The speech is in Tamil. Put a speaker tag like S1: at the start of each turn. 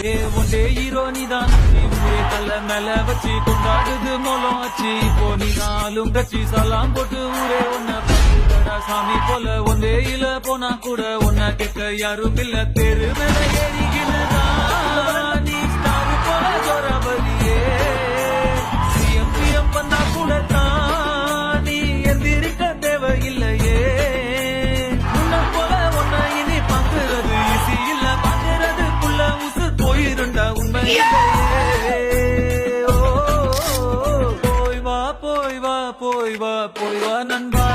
S1: ஏ ஒண்டே ஹீரோ நீதான் ஊரே கல்ல மேல வச்சு கொண்டாடுது மோலம் வச்சு இப்போ நீ நாளும் கட்சி சலாம் போட்டு ஊரே ஒன்ன படுடா சாமி போல ஒன்றே இல போனா கூட ஒன்ன கேட்க யாரும் இல்ல தெரு மேல ஏறிகினதா நீ ஸ்டார் போல ஜோரபலியே சிஎம் பிஎம் பண்ணா கூட தான் நீ எந்திரிக்க தேவையில்லையே உன்ன போல ஒன்ன இனி பங்குறது ஈஸி இல்ல பாக்குறதுக்குள்ள உசு போயிருண்டா உண்மையே போய் வா போய் வா போய் வா போய் வா நண்பா